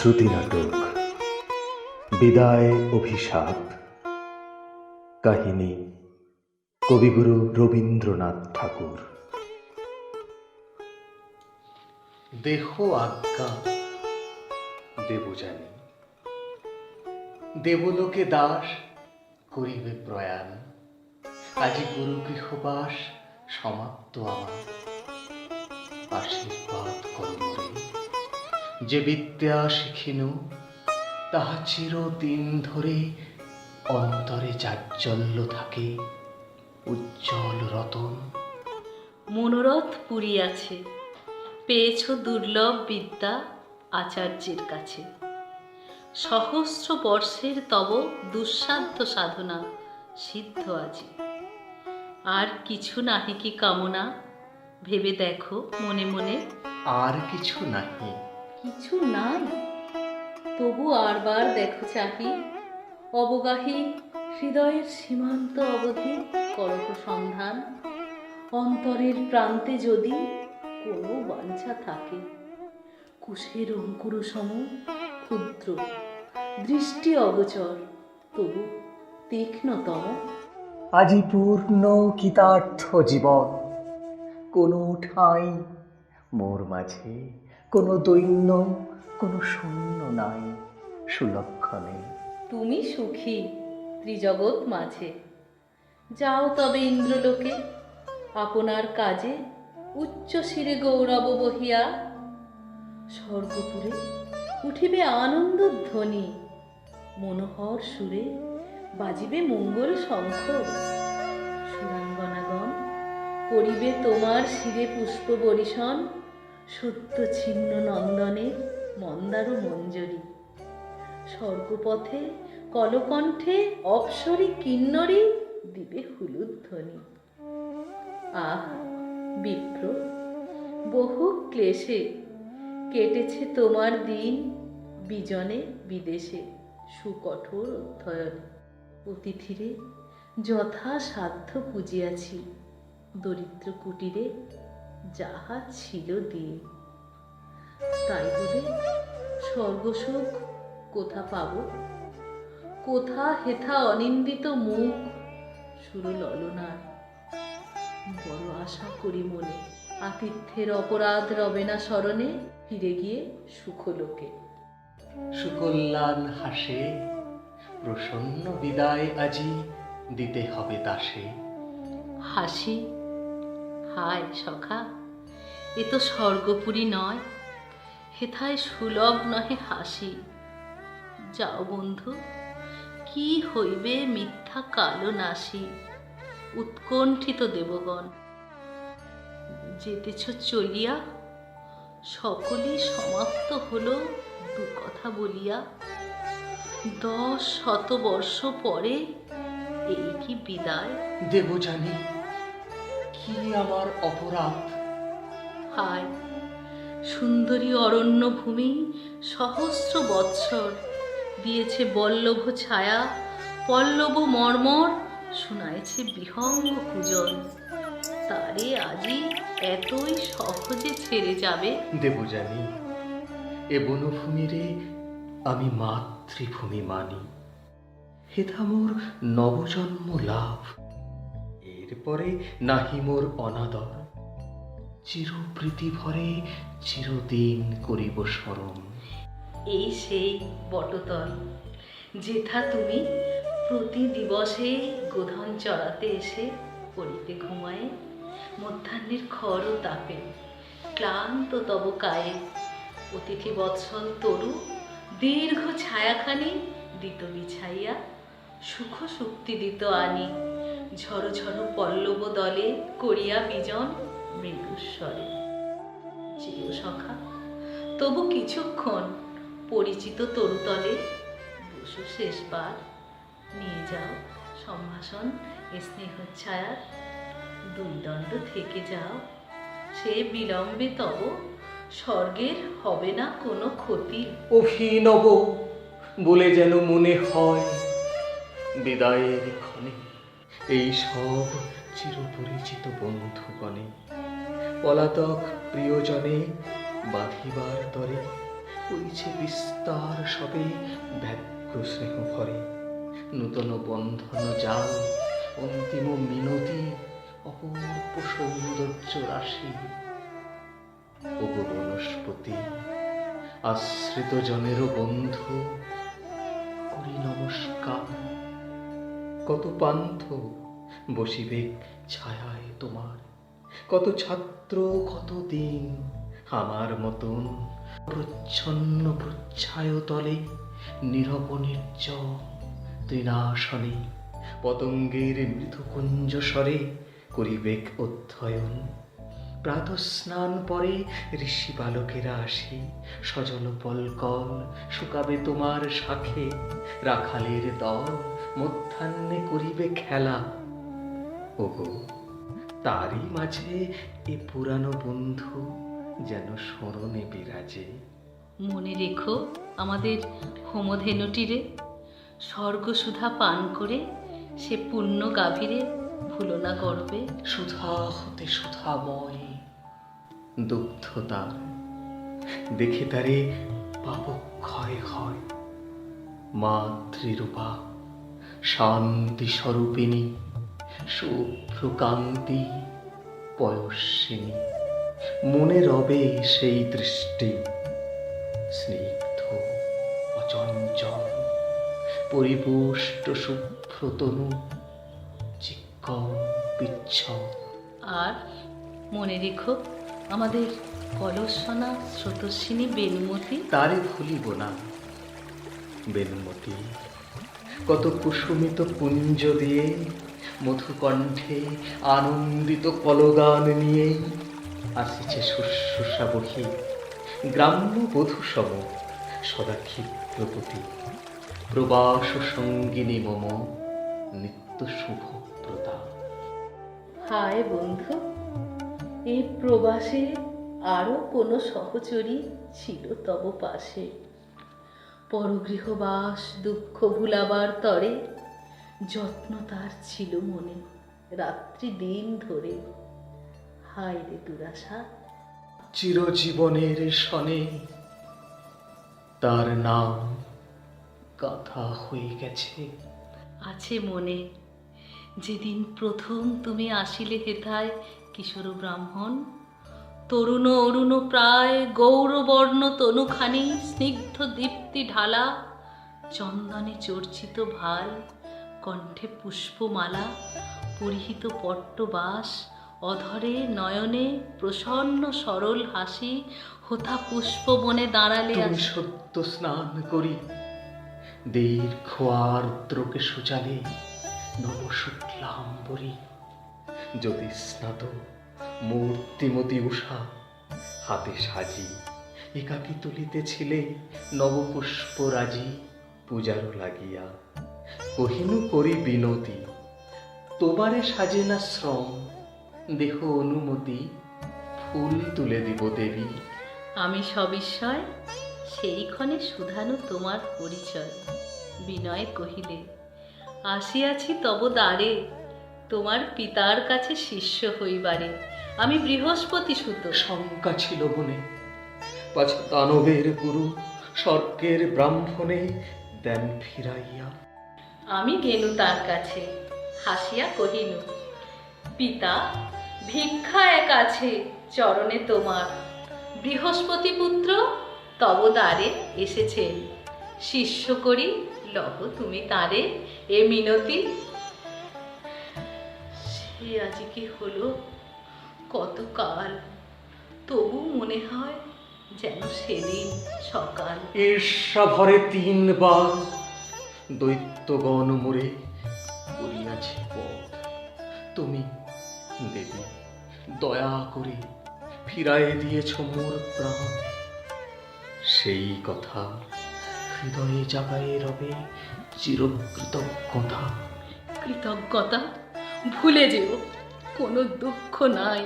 শ্রুতি নাটক বিদায় অভিশাপ। কাহিনী কবিগুরু রবীন্দ্রনাথ ঠাকুর। দেহ আজ্ঞা দেবযানী, দেবলোকে দাস করিবে প্রয়াণ। আজি গুরু গৃহবাস সমাপ্ত আমার। আশীর্বাদ করো মোরে, যে বিদ্যা শিখিনু তাহা চিরদিন ধরে অন্তরে জাজ্জল্য থাকে উজ্জ্বল রতন। মনোরথ পুরিয়াছে, পেয়েছ দুর্লভ বিদ্যা আচার্যের কাছে। সহস্র বর্ষের তব দুঃসাধ্য সাধনা সিদ্ধ আজি। আর কিছু নাহি কি কামনা, ভেবে দেখো মনে মনে। আর কিছু নাহি, কিছু নাই, তবু আরবার দেখো চাহি। অবগাহী হৃদয়ের সীমান্ত অবধি করহ সন্ধান। অন্তরের প্রান্তে যদি কোনো বাঞ্ছা থাকে, কুশের অঙ্কুর সম ক্ষুদ্র, দৃষ্টি অগোচর, তবু তীক্ষ্ণতম। আজি পূর্ণ কৃতার্থ জীবন, কোনো ঠাঁই মোর মাঝে, কোনো দৈন্য, কোনো শূন্য নাই সুলক্ষণে। তুমি সুখী ত্রিজগৎ মাঝে। যাও তবে ইন্দ্রলোকে, আপনার কাজে উচ্চ শিরে গৌরব বহিয়া। স্বর্গপুরে উঠিবে আনন্দ ধ্বনি, মনোহর সুরে বাজিবে মঙ্গল শঙ্খ। সুরাঙ্গনাগণ করিবে তোমার শিরে পুষ্প বরিশন, সত্য ছিন্ন নন্দনের মন্দার মঞ্জরি। স্বর্গপথে কলকণ্ঠে অপ্সরী কিন্নরী দিবে হুলুধ্বনি। আহ বিপ্র, বহু ক্লেশে কেটেছে তোমার দিন, বিজনে বিদেশে সুকঠোর অধ্যয়নে। অতিথিরে যথা সাধ্য পুজিয়াছি, দরিদ্র কুটিরে যাহা ছিল দিন। তাই বলে স্বর্গসুখ কোথা পাব, কোথা হেথা অনিন্দিত মুখ সুরললনার। বড় আশা করি মনে, আতিথ্যের অপরাধ রবে না স্মরণে, ফিরে গিয়ে সুখলোকে। সুকল্যাণ হাসে, প্রসন্ন বিদায় আজি দিতে হবে দাসে। হাসি, হায় সখা, এ তো স্বর্গপুরী নয়, হেথায় সুলভ নহে হাসি। যাও বন্ধু, কি হইবে মিথ্যা কালো নাসি। উৎকণ্ঠিত দেবগণ যেতেছ চলিয়া, সকলই সমাপ্ত হলো দু কথা বলিয়া। 10 শতবর্ষ পরে এই কি বিদায়। দেবযানী, কি আমার অপরাধ? হায় সুন্দরী অরণ্য ভূমি সহস্র বৎসর দিয়েছে বল্লভ ছায়া, পল্লব মর্মর শোনাইছে বিহঙ্গ কুজন। তারে আজি এতই সহজে ছেড়ে যাবে? দেবযানী, এ বনভূমিরে আমি মাতৃভূমি মানি। হেথা মোর নবজন্ম লাভ, এরপরে নাহি মোর অনাদর। চিরপ্রীতি ভরে চিরদিন করিব স্মরণ। এই সেই বটতল, যেথা তুমি প্রতি দিবসে গোধন চড়াতে এসে পড়িতে ঘুমায়ে। মধ্যাহ্নের খর তাপে ক্লান্ত তব কায়ে, অতিথি বৎসল তরু দীর্ঘ ছায়াখানি দিত বিছাইয়া। সুখ সুক্তি দিত আনি, ঝড়ো ঝড়ো পল্লব দলে করিয়া বিজন মৃদুস্বরে। যেও সখা, তবু কিছুক্ষণ পরিচিত তরুতলে বসু শেষবার। নিয়ে যাও সম্ভাষণ স্নেহচ্ছায়ার, দুই দণ্ড থেকে যাও। সে বিলম্বে তব স্বর্গের হবে না কোনো ক্ষতি। অভিনব বলে যেন মনে হয় বিদায়ের ক্ষণে, এই সব চিরপরিচিত বন্ধুগণে পলাতক প্রিয়জনে বাঁধিবার তরে কইছে বিস্তার সবে ব্যগ্র স্নেহ ভরে, নূতন বন্ধন জাল, অন্তিম মিনতি, অপূর্ব সৌন্দর্য রাশি। ওগো বনস্পতি, আশ্রিত জনেরও বন্ধু, করি নমস্কার। কত পান্থ বসিবে ছায়ায় তোমার, কত ছাত্র কত দিন আমার মতন প্রচ্ছন্ন প্রচ্ছায় তলে, নীরব নির্জন তৃণাসনে, পতঙ্গের মৃদুকুঞ্জ স্বরে করিবেক অধ্যয়ন। প্রাতঃস্নান পরে ঋষি বালকেরা আসি, সজল পলকল শুকাবে তোমার শাখে, রাখালের দল মধ্যাহ্নে করিবে খেলা। ওগো, তারই মাঝে এ পুরানো বন্ধু যেন স্মরণে বিরাজে। মনে রেখো আমাদের হোমধেনুটিরে, স্বর্গসুধা পান করে সে পুণ্য গাভীরে ভুলো না গর্বে। সুধা হতে সুধাময় দুগ্ধ তার, দেখে তারে পাপক্ষয় হয়। মাতৃরূপা শান্তি স্বরূপিণী, শুভ্রকান্তি পয়স্বিনী, মনে রবে সেই দৃষ্টি স্নিগ্ধ অচঞ্চল, পরিপুষ্ট শুভ্রতনু, চিক্কণ বিচ্ছল। আর মনে রেখো আমাদের কলসনা স্রোতস্বিনী বেনুমতি। তারে ভুলিব না বেনুমতি, কত কুসুমিত কুঞ্জ দিয়ে, মধুকণ্ঠে আনন্দিত কলগান নিয়ে আসিছে শুশ্রূষা বহি, গ্রাম্য বধূ সম সদা ক্ষিপ্রপতি, প্রবাস সঙ্গিনী মম নিত্য শুভপ্রদা। হায় বন্ধু, এই প্রবাসে আরো কোনো সহচরী ছিল তব পাশে, পরগৃহবাস দুঃখ ভুলাবার তরে, যত্ন তার ছিল মনে রাত্রি দিন ধরে। হায় রে দুরাশা, চিরজীবনের সনে তার নাম গাথা হয়ে গেছে। আছে মনে যেদিন প্রথম তুমি আসিলে হেথায় কিশোর ব্রাহ্মণ, তরুণ অরুণ প্রায় গৌরবর্ণ তনুখানি, স্নিগ্ধ দীপ্তি ঢালা, চন্দনে চর্চিত ভাল, কণ্ঠে পুষ্পমালা, পরিহিত পট্টবাস, অধরে নয়নে প্রসন্ন সরল হাসি, হোথা পুষ্প বনে দাঁড়ালে তুমি আছি। সত্য স্নান করি দীর্ঘ আর্দ্রকে সুচালে, নবশুক্লাম্বরী যদি স্নাত মূর্তিমতী উষা, হাতে সাজি একাকী তুলিতেছিলে নবপুষ্পরাজি, পূজারও লাগিয়া কহিনু করি বিনতি, তোমারে সাজে না শ্রম, দেহ অনুমতি, ফুল তুলে দিব দেবী। আমি সবিস্ময় সেইক্ষণে শুধানু তোমার পরিচয়, বিনয় কহিলে আসিয়াছি তব দ্বারে, তোমার পিতার কাছে শিষ্য হইবারে, আমি বৃহস্পতি সুত। শঙ্কা ছিল মনে, পাছে দানবের গুরু স্বর্গের ব্রাহ্মণে দেন ফিরাইয়া। আমি গেলু তার কাছে, হাসিয়া কহিনু পিতা, ভিক্ষা এক আছে চরণে তোমার, বৃহস্পতি পুত্র তব দ্বারে এসেছেন, শিষ্য করি লহ তুমি তারে এ মিনতি। সে আজি কি হলো কত কাল, তবু মনে হয় যেন সেদিন সকাল। ঈর্ষা ভরে 3 বার দৈত্যগণ মোরে করিয়াছে পথ, তুমি দেবী দয়া করে ফিরাইয়া দিয়েছ মোর প্রাণ। সেই কথা হৃদয়ে জাগায়ে রবে চিরকৃতজ্ঞতা। কৃতজ্ঞতা ভুলে যেও, কোনো দুঃখ নাই,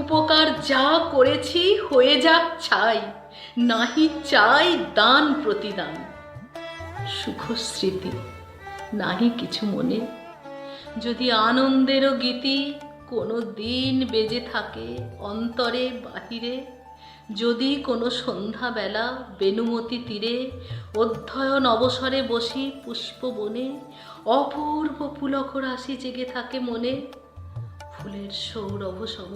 উপকার যা করেছি হয়ে যাক ছাই, নাহি চাই দান প্রতিদান। সুখ স্মৃতি নাহি কিছু মনে, যদি আনন্দেরও গীতি কোনো দিন বেজে থাকে অন্তরে বাহিরে, যদি কোনো সন্ধ্যাবেলা বেনুমতি তীরে অধ্যয়ন অবসরে বসি পুষ্পবনে, অপূর্ব পুলক রাশি জেগে থাকে মনে, ফুলের সৌরভ সম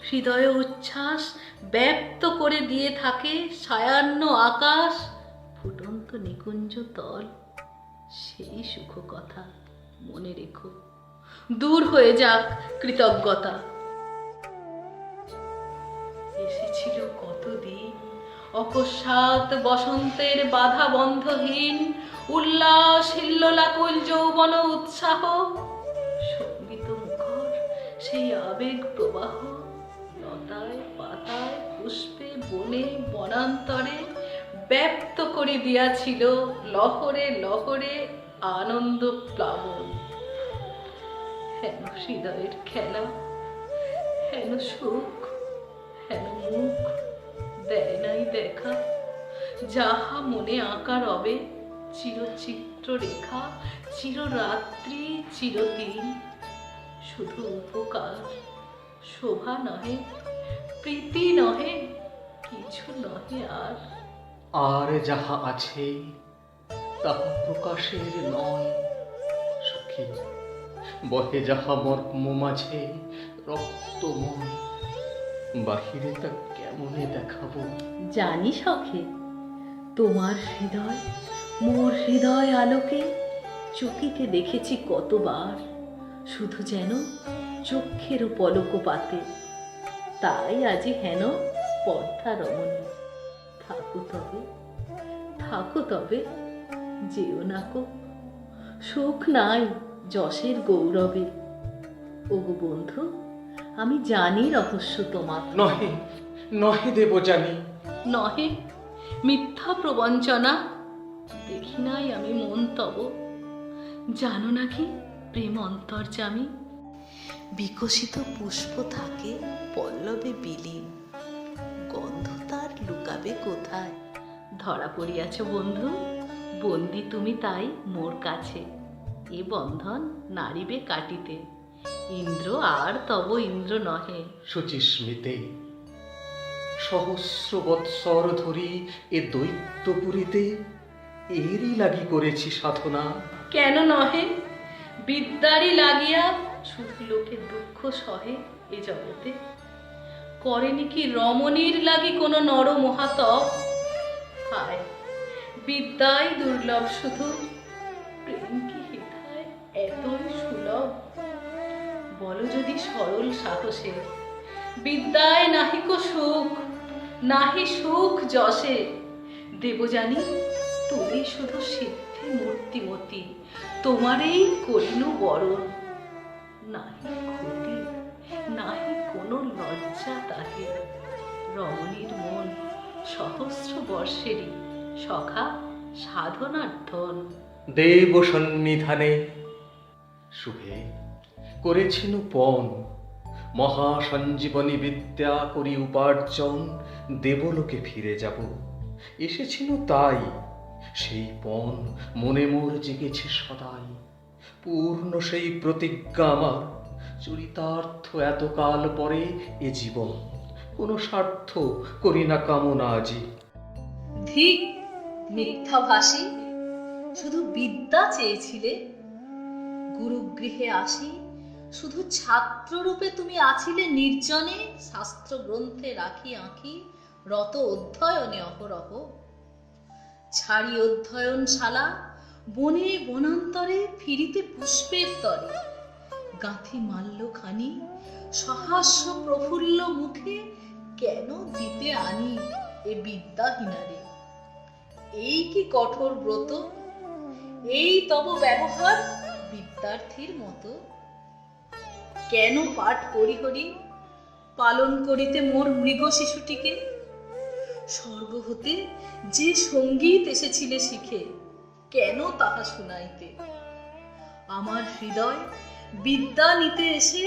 হৃদয় উচ্ছ্বাস ব্যক্ত করে দিয়ে থাকে সায়ান্ন আকাশ, ফুটন্ত নিকুঞ্জ তল, সেই সুখ কথা মনে রেখো, দূর হয়ে যাক কৃতজ্ঞতা। এসেছিল কতদিন অকস্মাৎ বসন্তের বাধা বন্ধহীন উল্লাস হিল্লোলাকুল যৌবন উৎসাহ, সঙ্গীত মুখর সেই আবেগ প্রবাহ, লতায় পাতায় পুষ্পে বনে বনান্তরে ব্যক্ত করে দিয়াছিল লহরে লহরে আনন্দ প্লাবন। হেন হৃদয়ের খেলা, হেন সুখ, হেন মুখ দেয় নাই দেখা, যাহা মনে আঁকা রবে চিরচিত্র রেখা, চিররাত্রি চিরদিন, শুধু উপকার, শোভা নহে, প্রীতি নহে, কিছু নহে আর। আর যাহা আছে তাহা প্রকাশের নয় সখী, বহে যাহা মর্ম মাঝে রক্তময়, বাহিরে তা কেমনে দেখাবো? জানি সখে, তোমার হৃদয় মোর হৃদয় আলোকে চকিতে দেখেছি কতবার, শুধু যেন চক্ষেরও পলকপাতে, তাই আজি হেন স্পর্ধা রমণী। থাকো তবে যেও নাকো, সুখ নাই যশের গৌরবে। ওগো বন্ধু, আমি জানি রহস্য তোমার, নহে নহে দেব জানি, নহে মিথ্যা প্রবঞ্চনা, দেখি নাই আমি মন তব, জানো নাকি প্রেম অন্তর্যামী, বিকশিত পুষ্প থাকে পল্লবে বিলীন, গন্ধ তার লুকাবে কোথায়? ধরা পড়িয়াছ বন্ধু, বন্দি তুমি তাই মোর কাছে, এ বন্ধন নারিবে কাটিতে, ইন্দ্র আর তব ইন্দ্র নহে। শুচিস্মিতে সহস্র বৎসর ধরি এ দৈত্যপুরীতে এরই লাগি করেছি সাধনা। কেন নহে, বিদ্যারই লাগিয়া শুধু লোকে দুঃখ সহে এ জগতে, করেনি কি রমণীর লাগি কোনো নর মহাতপ? হায়, বিদ্যাই দুর্লভ শুধু, প্রেম কি হেথায় এতই সুলভ? বলো যদি সরল সাহসে, বিদ্যায় নাহিক সুখ, নাহি সুখ যশে, দেব জানি তুমি শুধু সিদ্ধি মূর্তিমতী, তোমারেই করিনু বরণ, নাহি ক্ষতি নাহি কোনো লজ্জা তাহে, রমণীর মন সহস্র বর্ষেরই সখা সাধনার ধন। দেব সন্নিধানে শুভে করেছিনু পণ, মহাসঞ্জীবনী বিদ্যা করি উপার্জন, দেবলোকে ফিরে যাব এসেছিনু তাই, সেই পণ মনে মোর জেগেছে সদাই, পূর্ণ সেই প্রতিজ্ঞা আমার, চরিতার্থ এতকাল পরে এ জীবন, কোনো স্বার্থ করি না কামনা আজি। ধিক মিথ্যাভাষী, শুধু বিদ্যা চেয়েছিলে, গুরুগৃহে আসি শুধু ছাত্ররূপে তুমি আছিলে নির্জনে, শাস্ত্র গ্রন্থে রাখি আঁকি রত অধ্যয়নে অহরহ, ছাড়ি অধ্যয়নশালা বনে বনান্তরে ফিরিতে পুষ্পের তরে, গাঁথি মাল্যখানি সহাস্য প্রফুল্ল মুখে কেন দিতে আনি এ বিদ্যাহীনারে? এই কি কঠোর ব্রত, এই তব ব্যবহার বিদ্যার্থীর মতো? কেন পাঠ করি হরি পালন করিতে মোর মৃগ শিশুটিকে? স্বর্গ হতে যে সঙ্গীত এসেছিলে শিখে, কেন তাহা শুনাইতে? আমার হৃদয় বিদ্যা নিতে এসে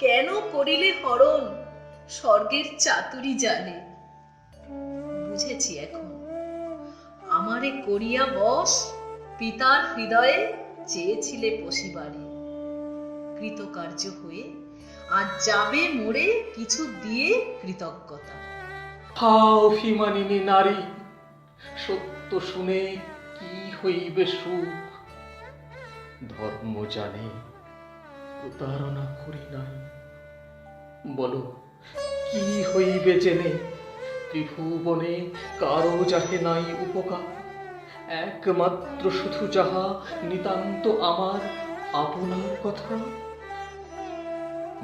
কেন করিলে হরণ স্বর্গের চাতুরি জানে? বুঝেছি এখন, আমারে করিয়া বশ পিতার হৃদয়ে চেয়েছিলে পশিবারে, কৃতকার্য হয়ে আজ যাবে মোরে কিছু দিয়ে কৃতজ্ঞতা। হা অভিমানিনী নারী, সত্য শুনে কি হইবে সুখ। ধর্ম জানে প্রতারণা করি নাই, বলো কি হইবে জেনে। ত্রিভুবনে কারো যাহে নাই উপকার, একমাত্র শুধু যাহা নিতান্ত আমার আপনার কথা।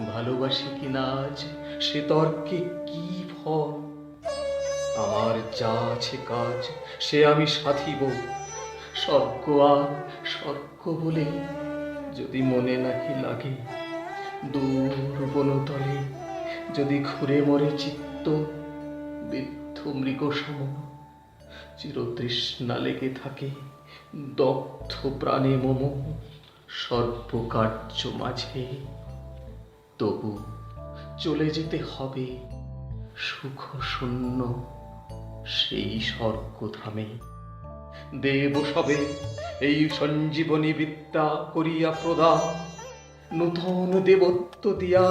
ভালোবাসি কিনা আজ সে তর্কে কি ফল, আমার যা আছে কাজ সে আমি সাধিব। স্বর্গ আর স্বর্গ বলে যদি মনে নাহি লাগে, দূর বনতলে যদি ঘুরে মরে চিত্ত, বৃদ্ধ মৃগ সম চিরতৃষ্ণা লেগে থাকে, দগ্ধ প্রাণে মম সর্বকার্য মাঝে। তবু চলে যেতে হবে সুখ শূন্য সেই স্বর্গধামে। দেব সবে এই সঞ্জীবনী বিদ্যা করিয়া প্রদান, নূতন দেবত্ব দিয়া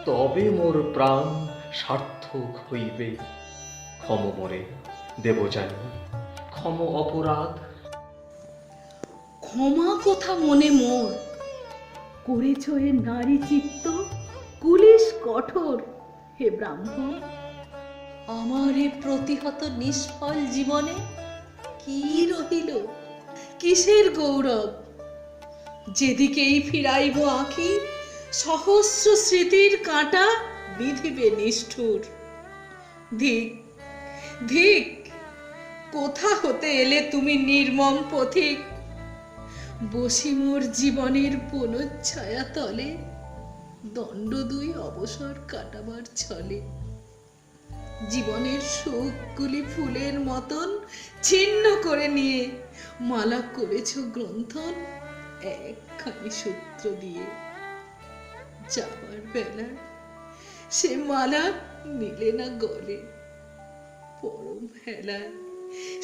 তবে মোর প্রাণ সার্থক হইবে। ক্ষম মোরে দেবযানী, ক্ষম অপরাধ। ক্ষমা কথা মনে মোর, করেছ এ নারী চিত্ত কুলিশ কঠোর। হে ব্রাহ্মণ, আমার এ প্রতিহত নিষ্ফল জীবনে কি রহিল, কিসের গৌরব? যেদিকেই ফিরাইব আঁখি, সহস্র স্মৃতির কাঁটা বিধিবে নিষ্ঠুর। ধিক ধিক, কোথা হতে এলে তুমি নির্মম পথিক? বসি মোর জীবনের বনচ্ছায়া তলে, দণ্ড দুই অবসর কাটাবার ছলে। জীবনের সুখগুলি ফুলের মতন ছিন্ন করে নিয়ে মালা করেছ গ্রন্থন একখানি সূত্র দিয়ে। যাবার বেলায় সে মালা নিলে না গলে, পরম হেলায়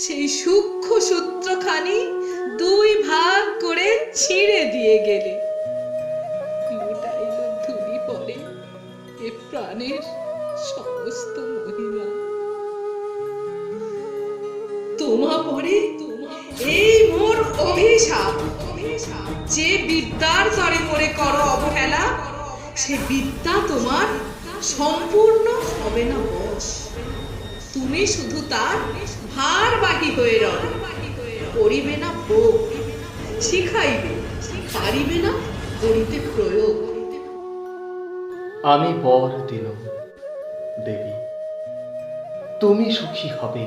সেই সূক্ষ্ম সূত্রখানি দুই ভাগ করে ছিঁড়ে দিয়ে গেলে। লুটাইল ধুলি পরে এ প্রাণের সমস্ত মহিমা। তোমা পরে এই মোর অভিশাপ, যে বিদ্যার তরে মোরে করো অবহেলা, সে বিদ্যা তোমার সম্পূর্ণ হবে না বশ। তুমি শুধু তার ভারবাহী হয়ে রও, করিবে না ভোগ, শিখাইবে পারিবে না করিতে প্রয়োগ। আমি বর দিল দেবী, তুমি সুখী হবে,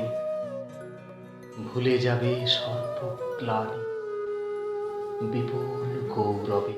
ভুলে যাবে সর্বক্লানি বিপুল গৌরবে।